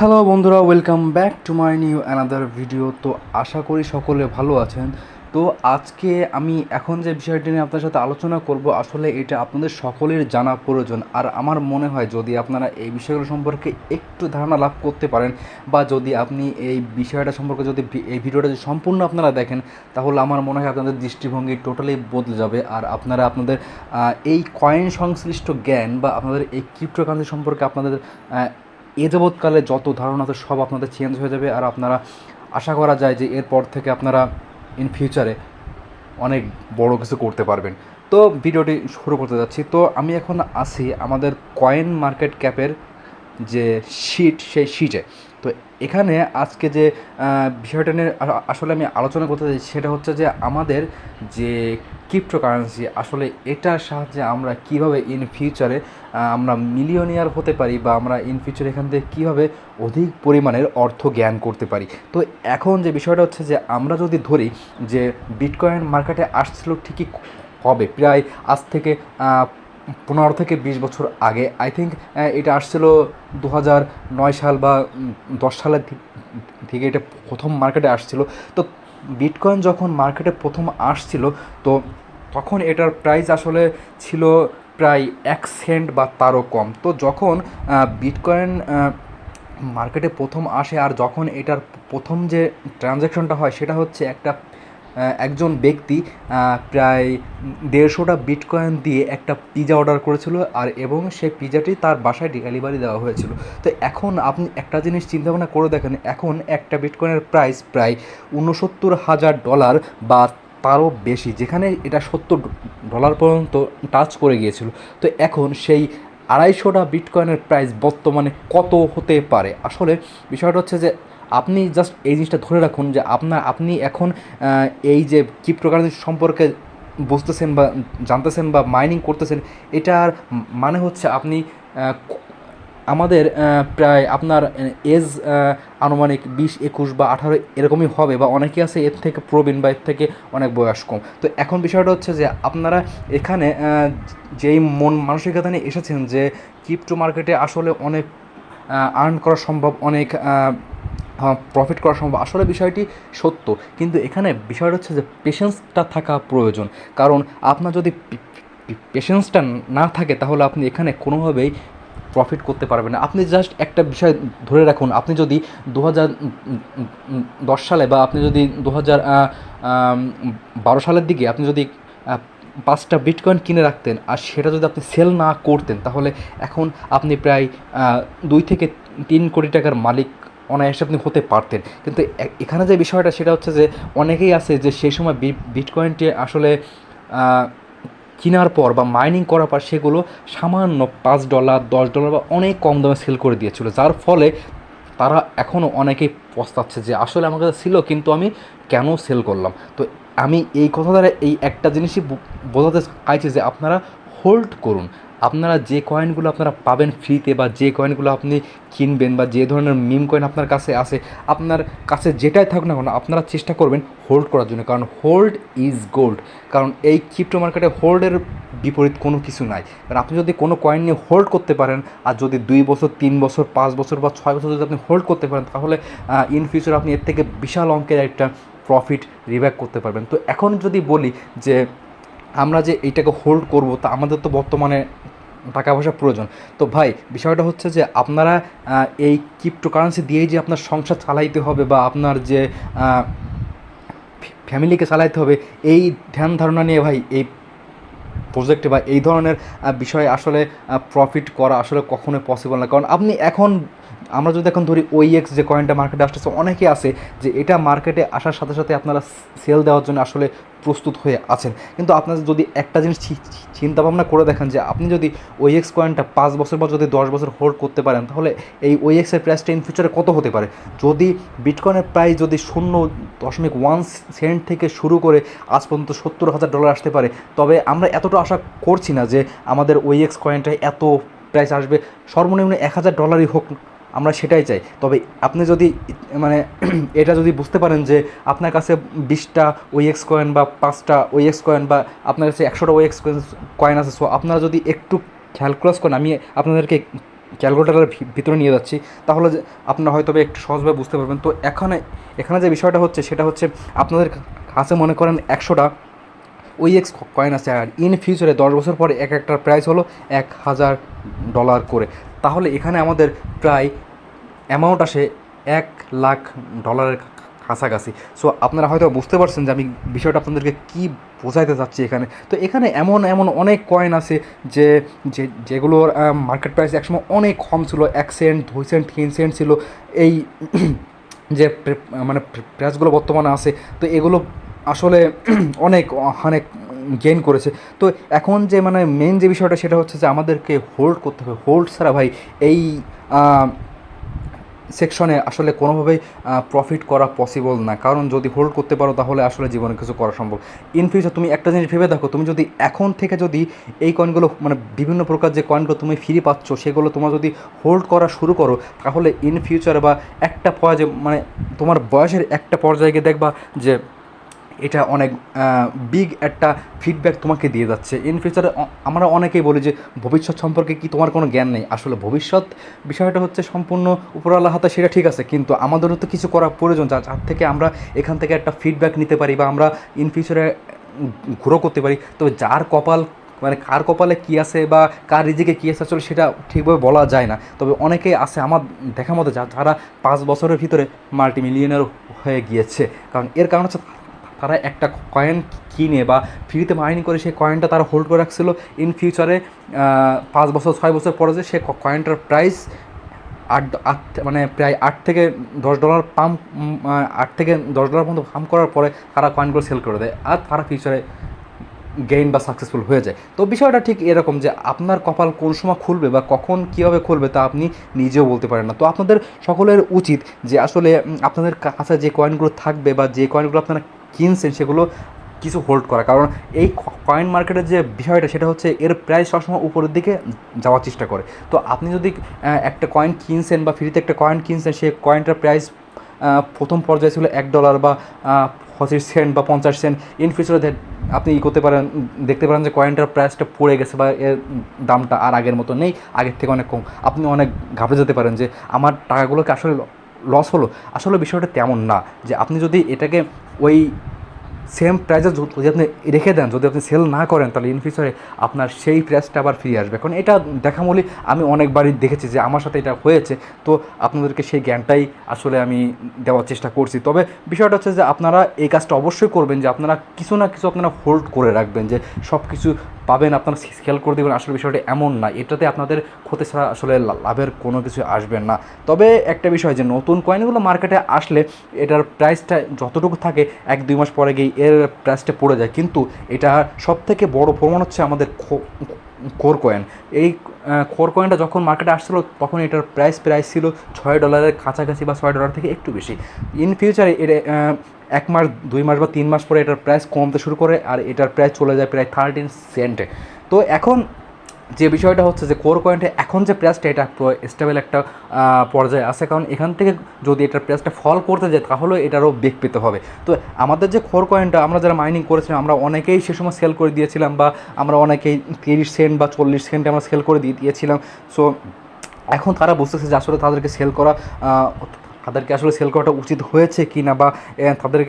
Hello বন্ধুরা, welcome back to my new another video. তো আশা করি সকলে ভালো আছেন। তো আজকে আমি এখন যে বিষয়টি নিয়ে আপনার সাথে আলোচনা করব, আসলে এটা আপনাদের সকলের জানা প্রয়োজন। আর আমার মনে হয় যদি আপনারা এই বিষয়গুলো সম্পর্কে একটু ধারণা লাভ করতে পারেন, বা যদি আপনি এই বিষয়টা সম্পর্কে যদি এই ভিডিওটা যদি সম্পূর্ণ আপনারা দেখেন, তাহলে আমার মনে হয় আপনাদের দৃষ্টিভঙ্গি টোটালি বদলে যাবে। আর আপনারা আপনাদের এই কয়েন সংশ্লিষ্ট জ্ঞান বা আপনাদের এই ক্রিপ্টোকারেন্সি সম্পর্কে আপনাদের এ যাবৎকালে যত ধারণা আছে সব আপনাদের চেঞ্জ হয়ে যাবে। আর আপনারা আশা করা যায় যে এরপর থেকে আপনারা ইন ফিউচারে অনেক বড় কিছু করতে পারবেন। তো ভিডিওটি শুরু করতে যাচ্ছি। তো আমি এখন আছি আমাদের কয়েন মার্কেট ক্যাপের যে শিট, সেই শিটে। তো এখানে আজকে যে বিষয়টা নিয়ে আসলে আমি আলোচনা করতে চাই, সেটা হচ্ছে যে আমাদের যে ক্রিপ্টোকারেন্সি, আসলে এটার সাহায্যে আমরা কীভাবে ইন ফিউচারে আমরা মিলিয়নিয়ার হতে পারি, বা আমরা ইন ফিউচারে এখান থেকে কীভাবে অধিক পরিমাণের অর্থ জ্ঞান করতে পারি। তো এখন যে বিষয়টা হচ্ছে যে আমরা যদি ধরি যে বিটকয়েন মার্কেটে আসছিল ঠিকই হবে প্রায় আজ থেকে 15 থেকে 20 বছর আগে। আই থিঙ্ক এটা আসছিল 2009 সাল বা 10 সালের থেকে এটা প্রথম মার্কেটে আসছিল। তো বিটকয়েন যখন মার্কেটে প্রথম আসছিল, তো তখন এটার প্রাইস আসলে ছিল প্রায় 1 সেন্ট বা তারও কম। তো যখন বিটকয়েন মার্কেটে প্রথম আসে, আর যখন এটার প্রথম যে ট্রানজ্যাকশনটা হয় সেটা হচ্ছে একজন ব্যক্তি প্রায় 150টা বিটকয়েন দিয়ে একটা পিজা অর্ডার করেছিল, আর এবং সেই পিজাটি তার বাসায় ডেলিভারি দেওয়া হয়েছিল। তো এখন আপনি একটা জিনিস চিন্তা ভাবনা করে দেখেন, এখন একটা বিটকয়েনের প্রাইস প্রায় $69,000 বা তারও বেশি, যেখানে এটা $70 পর্যন্ত টাচ করে গিয়েছিল। তো এখন সেই 250টা বিটকয়েনের প্রাইস বর্তমানে কত হতে পারে? আসলে বিষয়টা হচ্ছে যে আপনি জাস্ট এই জিনিসটা ধরে রাখুন যে আপনি এখন এই যে ক্রিপ্টোকারেন্সি সম্পর্কে বুঝতেছেন বা জানতেছেন বা মাইনিং করতেছেন, এটার মানে হচ্ছে আপনি আমাদের প্রায় আপনার এজ আনুমানিক 20, 21 বা 18 এরকমই হবে, বা অনেকেই আছে এর থেকে প্রবীণ বা এর থেকে অনেক বয়স কম। তো এখন বিষয়টা হচ্ছে যে আপনারা এখানে যেই মন মানসিকতা নিয়ে এসেছেন যে ক্রিপ্টো মার্কেটে আসলে অনেক আর্ন করা সম্ভব, অনেক প্রফিট করা সম্ভব, আসলে বিষয়টি সত্য। কিন্তু এখানে বিষয়টা হচ্ছে যে পেশেন্সটা থাকা প্রয়োজন। কারণ আপনার যদি পেশেন্সটা না থাকে, তাহলে আপনি এখানে কোনোভাবেই প্রফিট করতে পারবেন না। আপনি জাস্ট একটা বিষয় ধরে রাখুন, আপনি যদি 2010 সালে বা আপনি যদি 2012 সালের দিকে আপনি যদি 5টা বিটকয়েন কিনে রাখতেন, আর সেটা যদি আপনি সেল না করতেন, তাহলে এখন আপনি প্রায় 2 থেকে 3 কোটি টাকার মালিক অনায়াসে আপনি হতে পারতেন। কিন্তু এখানে যে বিষয়টা সেটা হচ্ছে যে অনেকেই আছে যে সেই সময় বিটকয়েনটি আসলে কেনার পর বা মাইনিং করার পর সেগুলো সামান্য $5, $10 বা অনেক কম দামে সেল করে দিয়েছিল, যার ফলে তারা এখনও অনেকেই পস্তাচ্ছে যে আসলে আমার কাছে ছিল কিন্তু আমি কেন সেল করলাম। তো আমি এই কথা দ্বারা এই একটা জিনিসই বোঝাতে চাইছি যে আপনারা হোল্ড করুন। আপনারা যে কয়েনগুলো আপনারা পাবেন ফ্রিতে, বা যে কয়েনগুলো আপনি কিনবেন, বা যে ধরনের মিম কয়েন আপনার কাছে আসে, আপনার কাছে যেটাই থাকুক না কেন আপনারা চেষ্টা করবেন হোল্ড করার জন্য, কারণ হোল্ড ইজ গোল্ড। কারণ এই ক্রিপ্টো মার্কেটে হোল্ডের বিপরীত কোনো কিছু নাই। কারণ আপনি যদি কোনো কয়েন নিয়ে হোল্ড করতে পারেন, আর যদি 2 বছর, 3 বছর, 5 বছর বা 6 বছর যদি আপনি হোল্ড করতে পারেন, তাহলে ইন ফিউচার আপনি এর থেকে বিশাল অঙ্কের একটা প্রফিট রিব্যাক করতে পারবেন। তো এখন যদি বলি যে আমরা যে এইটাকে হোল্ড করব, তা আমাদের তো বর্তমানে টাকা পয়সা প্রয়োজন। তো ভাই, বিষয়টা হচ্ছে যে আপনারা এই ক্রিপ্টোকারেন্সি দিয়েই যে আপনার সংসার চালাইতে হবে, বা আপনার যে ফ্যামিলিকে চালাইতে হবে, এই ধ্যান ধারণা নিয়ে ভাই এই প্রজেক্টে বা এই ধরনের বিষয়ে আসলে প্রফিট করা আসলে কখনোই পসিবল না। কারণ আপনি এখন, আমরা যদি এখন ধরি OEX যে কয়েনটা মার্কেটে আসতেছে, অনেকে আছে যে এটা মার্কেটে আসার সাথে সাথে আপনারা সেল দেওয়ার জন্য আসলে প্রস্তুত হয়ে আছেন। কিন্তু আপনারা যদি একটা জিনিস চিন্তা ভাবনা করে দেখেন যে আপনি যদি OEX কয়েনটা 5 বছর বা যদি 10 বছর হোল্ড করতে পারেন, তাহলে এই OEX এর প্রাইসটা ইন ফিউচারে কত হতে পারে? যদি বিটকয়েনের প্রাইস যদি 0.1 সেন্ট থেকে শুরু করে আজ পর্যন্ত $70,000 আসতে পারে, তবে আমরা এতটা আশা করছি না যে আমাদের OEX কয়েনটায় এত প্রাইস আসবে। সর্বনিম্ন $1,000 হোক, আমরা সেটাই চাই। তবে আপনি যদি মানে এটা যদি বুঝতে পারেন যে আপনার কাছে 20টা OEX কয়েন বা 5টা OEX কয়েন, বা আপনার কাছে 100টা OEX কয়েন আছে, সো আপনারা যদি একটু ক্যালকুলাস করেন, আমি আপনাদেরকে ক্যালকুলেটারের ভিতরে নিয়ে যাচ্ছি, তাহলে আপনারা হয়তো একটু সহজভাবে বুঝতে পারবেন। তো এখানে যে বিষয়টা হচ্ছে সেটা হচ্ছে আপনাদের কাছে মনে করেন 100টা OEX কয়েন আছে, আর ইন ফিউচারে 10 বছর পরে এক একটার প্রাইস হলো $1000 করে। তাহলে এখানে আমাদের প্রায় অ্যামাউন্ট আসে $1,00,000 কাছাকাছি। সো আপনারা হয়তো বুঝতে পারছেন যে আমি বিষয়টা আপনাদেরকে কী বোঝাইতে চাচ্ছি এখানে। তো এখানে এমন এমন অনেক কয়েন আছে যে যেগুলোর মার্কেট প্রাইস একসময় অনেক কম ছিল, 1 সেন্ট 2 সেন্ট 3 সেন্ট ছিল। এই যে মানে প্রাইসগুলো বর্তমানে আছে, তো এগুলো আসলে অনেক অনেক গেইন করেছে। তো এখন যে মানে মেন যে বিষয়টা সেটা হচ্ছে যে আমাদেরকে হোল্ড করতে হবে। হোল্ড ছাড়া ভাই এই সেকশনে আসলে কোনোভাবেই প্রফিট করা পসিবল না, কারণ যদি হোল্ড করতে পারো তাহলে আসলে জীবনে কিছু করা সম্ভব। ইন ফিউচার তুমি একটা জিনিস ভেবে দেখো, তুমি যদি এখন থেকে যদি এই কয়েনগুলো মানে বিভিন্ন প্রকার যে কয়েনগুলো তুমি ফ্রি পাচ্ছ সেগুলো তোমার যদি হোল্ড করা শুরু করো, তাহলে ইন ফিউচার বা একটা পর্যায়ে মানে তোমার বয়সের একটা পর্যায়ে গিয়ে দেখবা যে এটা অনেক বিগ একটা ফিডব্যাক তোমাকে দিয়ে যাচ্ছে। ইন ফিউচারে আমরা অনেকেই বলি যে ভবিষ্যৎ সম্পর্কে কি তোমার কোনো জ্ঞান নেই। আসলে ভবিষ্যৎ বিষয়টা হচ্ছে সম্পূর্ণ উপরওয়ালা হাতে, সেটা ঠিক আছে, কিন্তু আমাদেরও তো কিছু করা প্রয়োজন যার থেকে আমরা এখান থেকে একটা ফিডব্যাক নিতে পারি বা আমরা ইন ফিউচারে গ্রো করতে পারি। তবে যার কপাল মানে কার কপালে কী আছে বা কার রিজিকে কী আছে আসলে সেটা ঠিকভাবে বলা যায় না। তবে অনেকেই আছে আমার দেখার মতো যারা 5 বছরের ভিতরে মাল্টিমিলিয়নার হয়ে গিয়েছে। কারণ এর কারণ হচ্ছে তারা একটা কয়েন কিনে বা ফ্রিতে মাইনিং করে সেই কয়েনটা তারা হোল্ড করে রাখছিল। ইন ফিউচারে 5 বছর 6 বছর পরে যে সে কয়েনটার প্রাইস মানে প্রায় $8 থেকে $10 পাম্প, $8 থেকে $10 পর্যন্ত পাম্প করার পরে তারা কয়েনগুলো সেল করে দেয়, আর তারা ফিউচারে গেইন বা সাকসেসফুল হয়ে যায়। তো বিষয়টা ঠিক এরকম যে আপনার কপাল কোন সময় খুলবে বা কখন কীভাবে খুলবে তা আপনি নিজেও বলতে পারেন না। তো আপনাদের সকলের উচিত যে আসলে আপনাদের কাছে যে কয়েনগুলো থাকবে বা যে কয়েনগুলো আপনারা কিনছেন সেগুলো কিছু হোল্ড করা, কারণ এই কয়েন মার্কেটের যে বিষয়টা সেটা হচ্ছে এর প্রাইস সবসময় উপরের দিকে যাওয়ার চেষ্টা করে। তো আপনি যদি একটা কয়েন কিনছেন বা ফ্রিতে একটা কয়েন কিনছেন, সেই কয়েনটার প্রাইস প্রথম পর্যায়ে ছিল $1 বা 25 সেন্ট বা 50 সেন্ট। ইন ফিউচারে আপনি করতে পারেন, দেখতে পারেন যে কয়েনটার প্রাইসটা পড়ে গেছে বা এর দামটা আর আগের মতো নেই, আগের থেকে অনেক কম। আপনি অনেক ঘাবড়ে যেতে পারেন যে আমার টাকাগুলোকে আসলে লস হলো। আসলে বিষয়টা তেমন না, যে আপনি যদি এটাকে ওই সেম প্রাইসে যদি আপনি রেখে দেন, যদি আপনি সেল না করেন, তাহলে ইন ফিউচারে আপনার সেই প্রাইসটা আবার ফিরে আসবে। কারণ এটা দেখামূলি আমি অনেকবারই দেখেছি যে আমার সাথে এটা হয়েছে। তো আপনাদেরকে সেই জ্ঞানটাই আসলে আমি দেওয়ার চেষ্টা করছি। তবে বিষয়টা হচ্ছে যে আপনারা এই কাজটা অবশ্যই করবেন, যে আপনারা কিছু না কিছু আপনারা হোল্ড করে রাখবেন, যে সব কিছু পাবেন আপনারা সেল করে দেবেন। আসলে বিষয়টা এমন না, এটাতে আপনাদের ক্ষতি ছাড়া আসলে লাভের কোনো কিছু আসবে না। তবে একটা বিষয় যে নতুন কয়েনগুলো মার্কেটে আসলে এটার প্রাইসটা যতটুকু থাকে 1-2 মাস পরে গিয়ে এর প্রাইসটা পড়ে যায়। কিন্তু এটা সবথেকে বড় প্রমাণ হচ্ছে আমাদের কোর কয়েন। এই কোর কয়েনটা যখন মার্কেটে আসছিলো তখন এটার প্রাইস ছিল $6 কাছাকাছি বা $6 থেকে একটু বেশি। ইন ফিউচারে এটা 1 মাস 2 মাস বা 3 মাস পরে এটার প্রাইস কমতে শুরু করে, আর এটার প্রাইস চলে যায় প্রায় 13 সেন্টে। তো এখন যে বিষয়টা হচ্ছে যে কোর কয়েনটা এখন যে প্রাইসটা এটা স্টেবল একটা পর্যায়ে আছে, কারণ এখান থেকে যদি এটার প্রাইসটা ফল করতে যায় তাহলে এটারও বেগ পেতে হবে। তো আমাদের যে কোর কয়েনটা আমরা যারা মাইনিং করেছিলাম আমরা অনেকেই সে সময় সেল করে দিয়েছিলাম, বা আমরা অনেকেই 30 সেন্ট বা 40 সেন্টে আমরা সেল করে দিয়েছিলাম। সো এখন তারা বুঝতেছে যে আসলে তাদেরকে আসলে সেল করাটা উচিত হয়েছে কি না, বা তাদের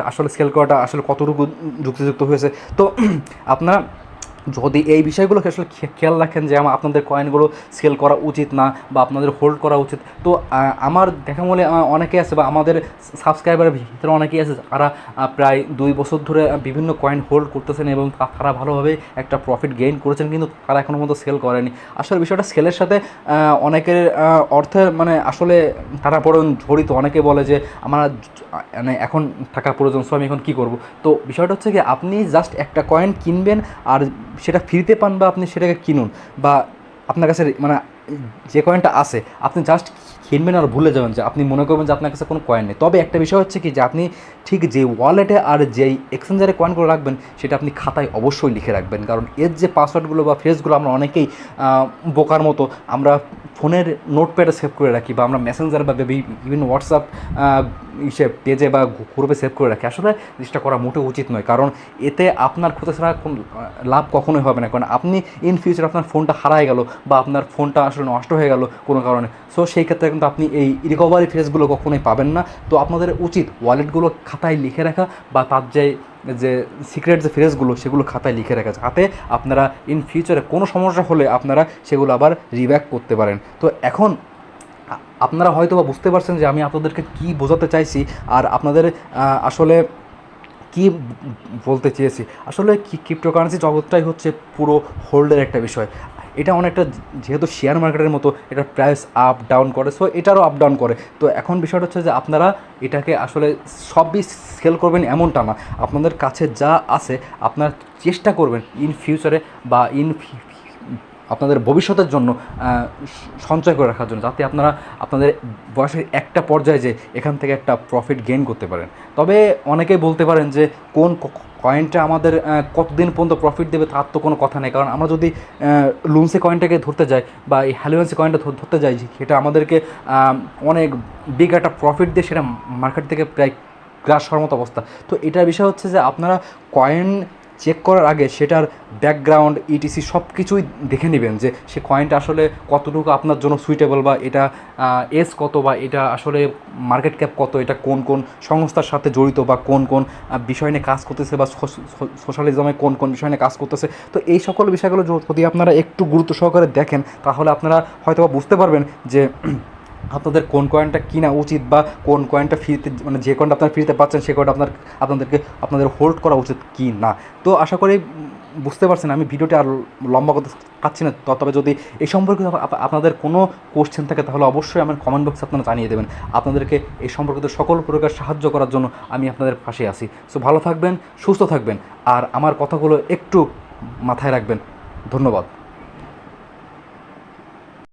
আসলে সেল করাটা আসলে কতটুকু যুক্তিযুক্ত হয়েছে। তো আপনারা যদি এই বিষয়গুলোকে আসলে খেয়াল রাখেন যে আপনাদের কয়েনগুলো সেল করা উচিত না বা আপনাদের হোল্ড করা উচিত। তো আমার দেখা মনে অনেকে আছে বা আমাদের সাবস্ক্রাইবারের ভিতরে অনেকেই আছে যারা প্রায় 2 বছর ধরে বিভিন্ন কয়েন হোল্ড করতেছেন এবং তারা ভালোভাবে একটা প্রফিট গেইন করেছেন, কিন্তু তারা এখনও পর্যন্ত সেল করেনি। আসলে বিষয়টা সেলের সাথে অনেকের অর্থের মানে আসলে তারা পড়ুন জড়িত। অনেকে বলে যে আমার মানে এখন টাকা প্রয়োজন, সো আমি এখন কী করবো। তো বিষয়টা হচ্ছে কি আপনি জাস্ট একটা কয়েন কিনবেন আর সেটা ফ্রিতে পান, বা আপনি সেটাকে কিনুন, বা আপনার কাছে মানে যে কয়েনটা আছে আপনি জাস্ট কিনবেন আর ভুলে যাবেন, যে আপনি মনে করবেন যে আপনার কাছে কোনো কয়েন নেই। তবে একটা বিষয় হচ্ছে কি যে আপনি ঠিক যে ওয়ালেটে আর যেই এক্সচেঞ্জারে কয়েনগুলো রাখবেন সেটা আপনি খাতায় অবশ্যই লিখে রাখবেন, কারণ এর যে পাসওয়ার্ডগুলো বা ফ্রেজগুলো আমরা অনেকেই বোকার মতো আমরা ফোনের নোটপ্যাডে সেভ করে রাখি, বা আমরা মেসেঞ্জার বা বিভিন্ন হোয়াটসঅ্যাপ পেজে বা গ্রুপে সেভ করে রাখে, আসলে জিনিসটা করা মোটেও উচিত নয়। কারণ এতে আপনার ক্ষতি ছাড়া কোন লাভ কখনোই হবে না। কারণ আপনি ইন ফিউচার আপনার ফোনটা হারায় গেল বা আপনার ফোনটা আসলে নষ্ট হয়ে গেল কোনো কারণে, সো সেই ক্ষেত্রে কিন্তু আপনি এই রিকভারি ফেসগুলো কখনোই পাবেন না। তো আপনাদের উচিত ওয়ালেটগুলো খাতায় লিখে রাখা বা তার যে সিক্রেট যে ফ্রেজগুলো সেগুলো খাতায় লিখে রাখা, যাতে আপনারা ইন ফিউচারে কোনো সমস্যা হলে আপনারা সেগুলো আবার রিব্যাক করতে পারেন। তো এখন আপনারা হয়তো বা বুঝতে পারছেন যে আমি আপনাদেরকে কী বোঝাতে চাইছি আর আপনাদের আসলে কী বলতে চেয়েছি। আসলে ক্রিপ্টোকারেন্সি জগৎটাই হচ্ছে পুরো হোল্ডের একটা বিষয়। এটা অনেকটা যেহেতু শেয়ার মার্কেটের মতো, এটা প্রাইস আপ ডাউন করে, সো এটারও আপ ডাউন করে। তো এখন বিষয়টা হচ্ছে যে আপনারা এটাকে আসলে সবই সেল করবেন এমনটা না, আপনাদের কাছে যা আছে আপনারা চেষ্টা করবেন ইন ফিউচারে বা আপনাদের ভবিষ্যতের জন্য সঞ্চয় করে রাখার জন্য, যাতে আপনারা আপনাদের বয়সের একটা পর্যায়ে যে এখান থেকে একটা প্রফিট গেইন করতে পারেন। তবে অনেকেই বলতে পারেন যে কোন কয়েনটা আমাদের কতদিন পর্যন্ত প্রফিট দেবে তার তো কোনো কথা নেই। কারণ আমরা যদি লুন্সি কয়েনটাকে ধরতে যাই বা এই হ্যালোয়েন্সি কয়েনটা ধরতে যাই, সেটা আমাদেরকে অনেক বিগ একটা প্রফিট দিয়ে সেটা মার্কেট থেকে প্রায় গ্রাস হওয়ার মতো অবস্থা। তো এটার বিষয় হচ্ছে যে আপনারা কয়েন চেক করার আগে সেটার ব্যাকগ্রাউন্ড ইটিসি সব কিছুই দেখে নেবেন, যে সে কয়েনটা আসলে কতটুকু আপনার জন্য সুইটেবল, বা এটা এস কত, বা এটা আসলে মার্কেট ক্যাপ কত, এটা কোন কোন সংস্থার সাথে জড়িত, বা কোন কোন বিষয় নিয়ে কাজ করতেছে, বা সোশ্যালিজমে কোন কোন বিষয় নিয়ে কাজ করতেছে। তো এই সকল বিষয়গুলো যদি আপনারা একটু গুরুত্ব সহকারে দেখেন, তাহলে আপনারা হয়তো বুঝতে পারবেন যে আপনাদের কোন কয়েনটা কিনা উচিত, বা কোন কয়েনটা ফ্রিতে, মানে যে কয়েনটা আপনারা ফ্রিতে পাচ্ছেন সে কয়েনটা আপনাদের হোল্ড করা উচিত কি না। তো আশা করি বুঝতে পারছেন। আমি ভিডিওটি আর লম্বা করতে চাচ্ছি না। তবে যদি এই সম্পর্কে আপনাদের কোনো কোশ্চেন থাকে তাহলে অবশ্যই আমার কমেন্ট বক্সে আপনারা জানিয়ে দেবেন। আপনাদেরকে এই সম্পর্কিত সকল প্রকার সাহায্য করার জন্য আমি আপনাদের পাশে আছি। সো ভালো থাকবেন, সুস্থ থাকবেন, আর আমার কথাগুলো একটু মাথায় রাখবেন। ধন্যবাদ।